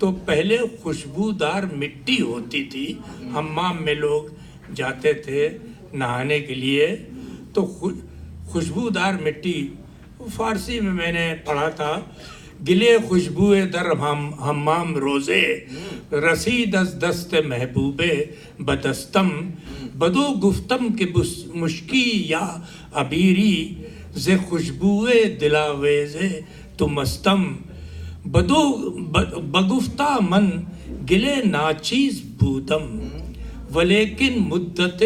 تو پہلے خوشبودار مٹی ہوتی تھی، حمام میں لوگ جاتے تھے نہانے کے لیے، تو خوشبودار مٹی، فارسی میں نے پڑھا تھا، گلے خوشبوئے در حمام روزے، رسید از دست محبوب بدستم، بدو گفتم کہ مشکی یا عبیری، ز خوشبوئے دلاویزے تو مستم، بگفتہ من گلے ناچیز بودم، ولیکن مدت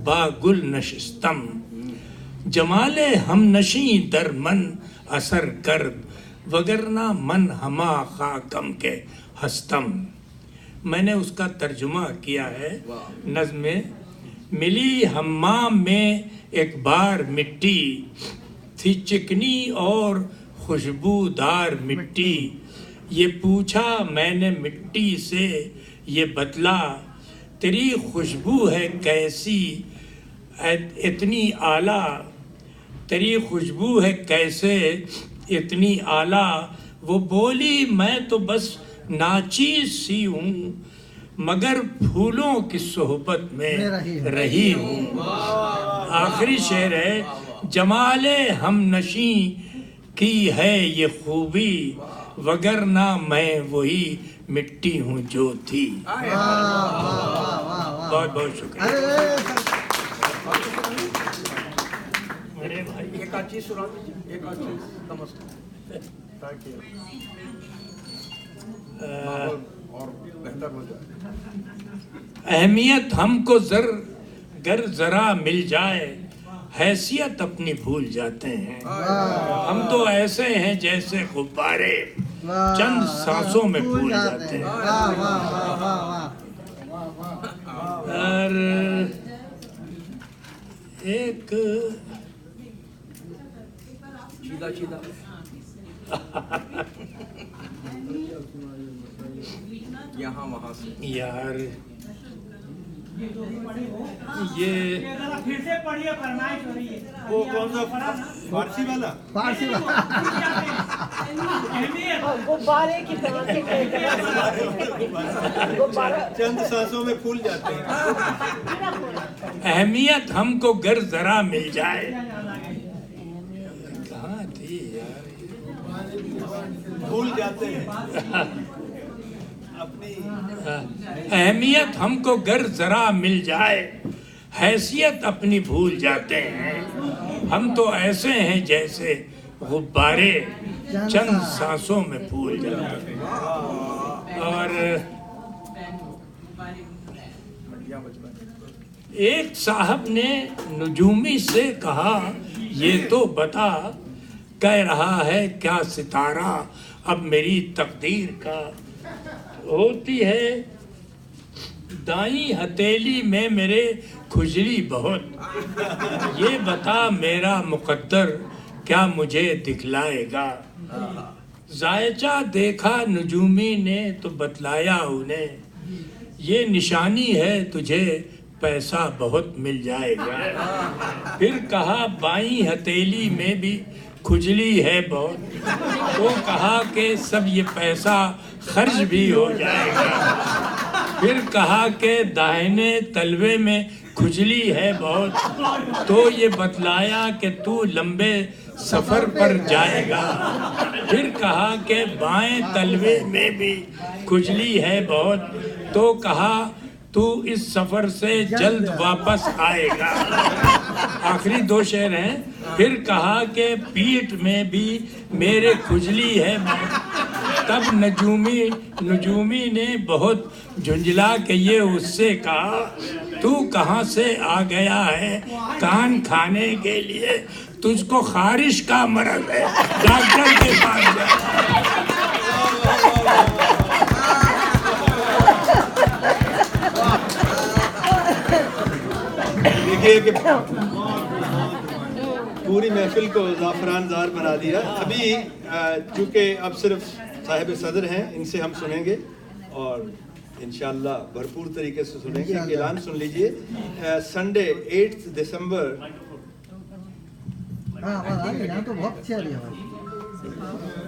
با گل نشستم، جمال ہم نشیں در من اثر کرد، وگرنہ من ہما خاکم کے ہستم۔ میں نے اس کا ترجمہ کیا ہے نظم میں، ملی حمام میں ایک بار مٹی، تھی چکنی اور خوشبودار مٹی، یہ پوچھا میں نے مٹی سے یہ بتلا، تیری خوشبو ہے کیسی اتنی اعلیٰ، تیری خوشبو ہے کیسے اتنی اعلیٰ، وہ بولی میں تو بس ناچیز سی ہوں، مگر پھولوں کی صحبت میں رہی ہوں۔ آخری شعر ہے، جمال ہم نشیں کی ہے یہ خوبی، وگرنہ میں وہی مٹی ہوں جو تھی۔ بہت بہت شکریہ۔ ایک آدھ چیز سنا دیجیے، ایک آدھ چیز کم از کم، تاکہ ماحول اور بہتر ہو جائے۔ اہمیت ہم کو گر ذرا مل جائے، حیثیت اپنی بھول جاتے ہیں، ہم تو ایسے ہیں جیسے غبارے، چند سانسوں میں بھول جاتے ہیں۔ اور ایک چیدہ چیدہ یہاں وہاں سے یار یہ پھر سے پڑھیے، فرمائش ہو رہی ہے۔ وہ کون سا فارسی والا؟ فارسی غبارے کی طرح سے چند سانسوں میں پھول جاتے ہیں۔ اہمیت ہم کو گر ذرا مل جائے، کہاں تھی یار، بھول جاتے ہیں اپنی۔ اہمیت ہم کو گر ذرا مل جائے، حیثیت اپنی بھول جاتے ہیں، ہم تو ایسے ہیں جیسے غبارے، چند سانسوں میں پھول جاتے ہیں۔ اور ایک صاحب نے نجومی سے کہا، یہ تو بتا، کہہ رہا ہے کیا ستارہ اب میری تقدیر کا، ہوتی ہے دائیں ہتھیلی میں میرے کھجلی بہت، یہ بتا میرا مقدر کیا مجھے دکھلائے گا۔ ذائچہ دیکھا نجومی نے تو بتلایا انہیں، یہ نشانی ہے تجھے پیسہ بہت مل جائے گا۔ پھر کہا بائیں ہتھیلی میں بھی کھجلی ہے بہت، تو کہا کہ سب یہ پیسہ خرچ بھی ہو جائے گا۔ پھر کہا کہ داہنے تلوے میں کھجلی ہے بہت، تو یہ بتلایا کہ تو لمبے سفر پر جائے گا۔ پھر کہا کہ بائیں تلوے میں بھی کھجلی ہے بہت، تو کہا تو اس سفر سے جلد واپس آئے گا۔ آخری دو شعر ہیں۔ پھر کہا کہ پیٹھ میں بھی میرے کھجلی ہے بہت، تب نجومی نے بہت جھنجھلا کے یہ اس سے کہا، تو کہاں سے آ گیا ہے کان کھانے کے لیے، تجھ کو خارش کا مرض ہے، ڈاکٹر کے پاس جا۔ دیکھیے کہ پوری محفل کو زعفران زار بنا دیا۔ ابھی چونکہ اب صرف صاحب صدر ہیں، ان سے ہم سنیں گے اور انشاءاللہ بھرپور طریقے سے سنیں گے۔ ایک اعلان سن لیجئے، سنڈے 8 دسمبر ہاں تو بہت اچھی آ رہی ہے۔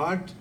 8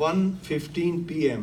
1:15 PM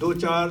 2-4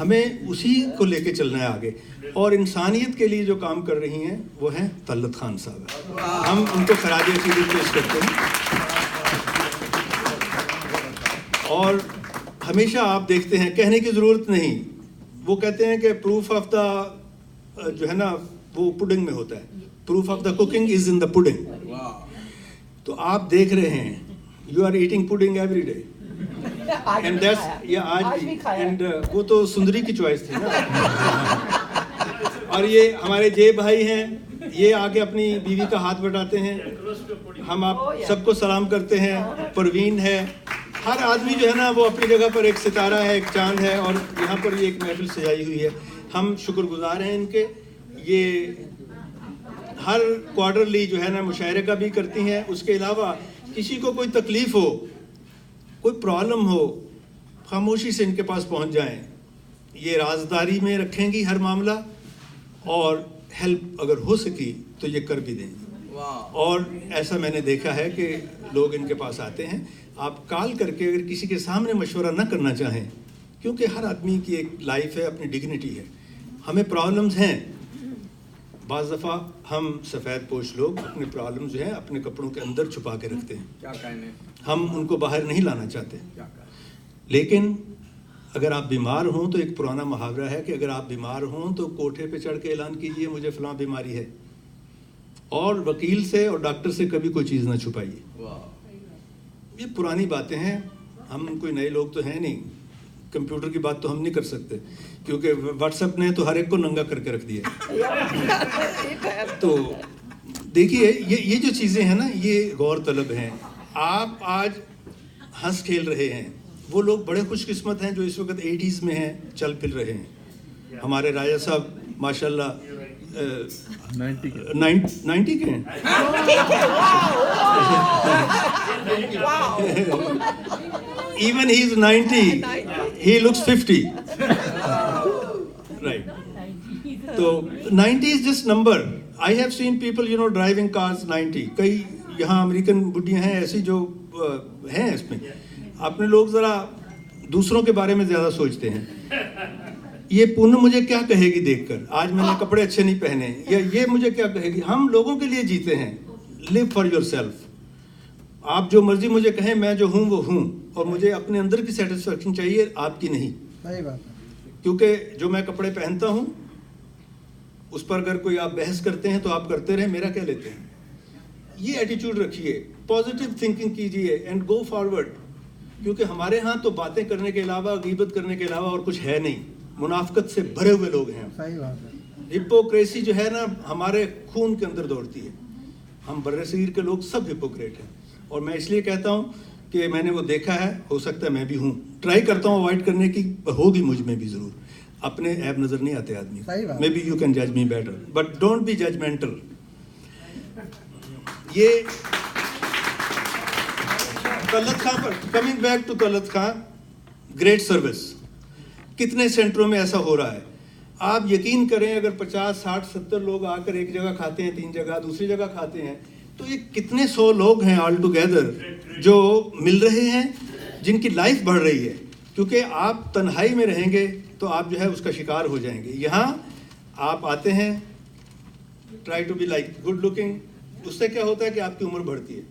ہمیں اسی کو لے کے چلنا ہے آگے. اور انسانیت کے لیے جو کام کر رہی ہیں وہ ہیں طلت خان صاحب. ہم ان کو خراج عقیدت پیش کرتے ہیں. اور ہمیشہ آپ دیکھتے ہیں, کہنے کی ضرورت نہیں, وہ کہتے ہیں کہ پروف آف دا جو ہے نا وہ پڈنگ میں ہوتا ہے, proof of the cooking is in the pudding. تو آپ دیکھ رہے ہیں, you are eating pudding every day. And that's آج بھی, اینڈ وہ تو سندری کی چوائس تھی نا. اور یہ ہمارے جے بھائی ہیں, یہ آگے اپنی بیوی کا ہاتھ بٹاتے ہیں. ہم آپ سب کو سلام کرتے ہیں. پروین ہے, ہر آدمی جو ہے نا وہ اپنی جگہ پر ایک ستارہ ہے, ایک چاند ہے, اور یہاں پر یہ ایک محفل سجائی ہوئی ہے. ہم شکر گزار ہیں ان کے. یہ ہر کوارٹرلی جو ہے نا مشاعرے کا بھی کرتی ہیں. اس کے علاوہ کسی کو کوئی تکلیف ہو, کوئی پرابلم ہو, خاموشی سے ان کے پاس پہنچ جائیں. یہ رازداری میں رکھیں گی ہر معاملہ, اور ہیلپ اگر ہو سکی تو یہ کر بھی دیں گی. اور ایسا میں نے دیکھا ہے کہ لوگ ان کے پاس آتے ہیں. آپ کال کر کے اگر کسی کے سامنے مشورہ نہ کرنا چاہیں, کیونکہ ہر آدمی کی ایک لائف ہے, اپنی ڈگنیٹی ہے. ہمیں پرابلمز ہیں, بعض دفعہ ہم سفید پوش لوگ اپنے پرابلمز جو ہیں اپنے کپڑوں کے اندر چھپا کے رکھتے ہیں. ہم ان کو باہر نہیں لانا چاہتے. لیکن اگر آپ بیمار ہوں تو ایک پرانا محاورہ ہے کہ اگر آپ بیمار ہوں تو کوٹھے پہ چڑھ کے اعلان کیجئے مجھے فلاں بیماری ہے, اور وکیل سے اور ڈاکٹر سے کبھی کوئی چیز نہ چھپائیے. یہ پرانی باتیں ہیں. ہم کوئی نئے لوگ تو ہیں نہیں. کمپیوٹر کی بات تو ہم نہیں کر سکتے, کیونکہ واٹس ایپ نے تو ہر ایک کو ننگا کر کے رکھ دیا. تو دیکھیے یہ جو چیزیں ہیں نا یہ غور طلب ہیں. آپ آج ہنس کھیل رہے ہیں, وہ لوگ بڑے خوش قسمت ہیں جو اس وقت 80s میں ہیں, چل پھر رہے ہیں. ہمارے راجہ صاحب ماشاء اللہ 90 کے ہیں. Even he is 90, he looks 50. Right. So 90 is just number. I have seen people, driving cars 90. کئی یہاں امریکن بڈیاں ہیں ایسی جو ہیں اس میں. اپنے لوگ ذرا دوسروں کے بارے میں زیادہ سوچتے ہیں. یہ پونم مجھے کیا کہے گی دیکھ کر, آج میں نے کپڑے اچھے نہیں پہنے, یا یہ مجھے کیا کہے گی. ہم لوگوں کے لیے جیتے ہیں. live for yourself. آپ جو مرضی مجھے کہیں, میں جو ہوں وہ ہوں, اور مجھے اپنے اندر کی سیٹسفیکشن چاہیے, آپ کی نہیں. صحیح بات ہے. کیونکہ جو میں کپڑے پہنتا ہوں اس پر اگر کوئی آپ بحث کرتے ہیں تو آپ کرتے رہیں, میرا کیا لیتے ہیں. یہ ایٹیٹیوڈ رکھیے, پازیٹیو تھنکنگ کیجیے, اینڈ گو فارورڈ. کیونکہ ہمارے ہاں تو باتیں کرنے کے علاوہ, غیبت کرنے کے علاوہ اور کچھ ہے نہیں. منافقت سے بھرے ہوئے لوگ ہیں. صحیح بات ہے. ہپوکریسی جو ہے نا ہمارے خون کے اندر دوڑتی ہے. ہم بر صغیر کے لوگ سب ہپوکریٹ ہیں. اور میں اس لیے کہتا ہوں کہ میں نے وہ دیکھا ہے, ہو سکتا ہے میں بھی ہوں, ٹرائی کرتا ہوں اوائڈ کرنے کی, ہوگی مجھ میں بھی ضرور. اپنے عیب نظر نہیں آتے آدمی. مے بی یو کین جج me better, but don't be judgmental. یہ طلت خان پر, coming back to Talat Khan, great service. کتنے سینٹروں میں ایسا ہو رہا ہے. آپ یقین کریں اگر 50, 60, 70 لوگ آ کر ایک جگہ کھاتے ہیں, 3 جگہ دوسری جگہ کھاتے ہیں, تو یہ کتنے 100 لوگ ہیں آل ٹوگیدر جو مل رہے ہیں, جن کی لائف بڑھ رہی ہے. کیونکہ آپ تنہائی میں رہیں گے تو آپ جو ہے اس کا شکار ہو جائیں گے. یہاں آپ آتے ہیں, try to be like good looking. اس سے کیا ہوتا ہے کہ آپ کی عمر بڑھتی ہے,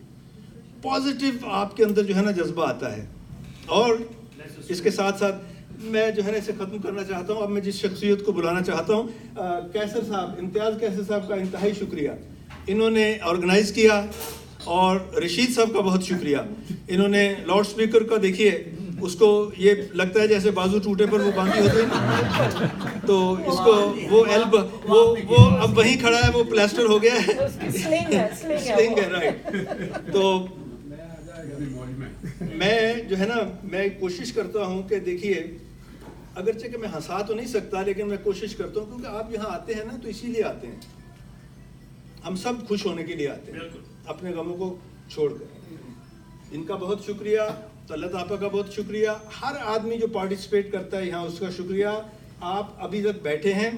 پازیٹیو آپ کے اندر جو ہے نا جذبہ آتا ہے. اور اس کے ساتھ ساتھ میں جو ہے نا اسے ختم کرنا چاہتا ہوں. اب میں جس شخصیت کو بلانا چاہتا ہوں, کیسر صاحب, امتیاز کیسر صاحب کا انتہائی شکریہ. انہوں نے آرگنائز کیا, اور رشید صاحب کا بہت شکریہ. انہوں نے لاؤڈ اسپیکر کا دیکھیے, اس کو یہ لگتا ہے جیسے بازو ٹوٹے پر وہ باندھی ہوتی ہے نا, تو اس کو وہ ایلب وہ اب وہیں کھڑا ہے, وہ پلاسٹر ہو گیا ہے, سلنگ ہے. رائٹ. تو میں جو ہے نا میں کوشش کرتا ہوں کہ دیکھیے, اگرچہ کہ میں ہنسا تو نہیں سکتا, لیکن میں کوشش کرتا ہوں, کیونکہ آپ یہاں آتے ہیں نا تو اسی لیے آتے ہیں. ہم سب خوش ہونے کے لیے آتے ہیں, اپنے غموں کو چھوڑ کر. ان کا بہت شکریہ, طلت آپا کا بہت شکریہ, ہر آدمی جو پارٹیسپیٹ کرتا ہے یہاں اس کا شکریہ. آپ ابھی تک بیٹھے ہیں,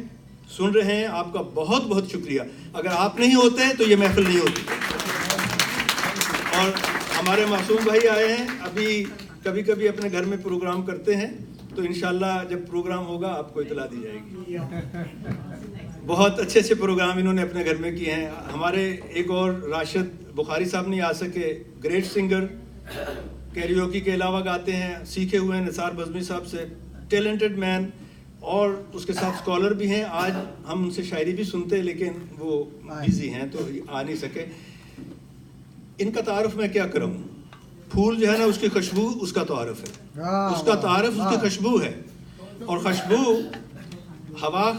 سن رہے ہیں, آپ کا بہت بہت شکریہ. اگر آپ نہیں ہوتے تو یہ محفل نہیں ہوتی. اور ہمارے معصوم بھائی آئے ہیں, ابھی کبھی کبھی اپنے گھر میں پروگرام کرتے ہیں, تو انشاءاللہ جب پروگرام ہوگا آپ کو اطلاع دی جائے گی. بہت اچھے اچھے پروگرام انہوں نے اپنے گھر میں کیے ہیں. ہمارے ایک اور راشد بخاری صاحب نہیں آ سکے, گریٹ سنگر, کیریوکی کے علاوہ گاتے ہیں, سیکھے ہوئے ہیں نثار بزمی صاحب سے, ٹیلنٹڈ مین, اور اس کے ساتھ اسکالر بھی ہیں. آج ہم ان سے شاعری بھی سنتے لیکن وہ بیزی ہیں تو آ نہیں سکے. ان کا تعارف میں کیا کروں, پھول جو ہے نا اس کی خوشبو اس کا تعارف ہے, اس کا تعارف اس کی خوشبو ہے, اور خوشبو ہوا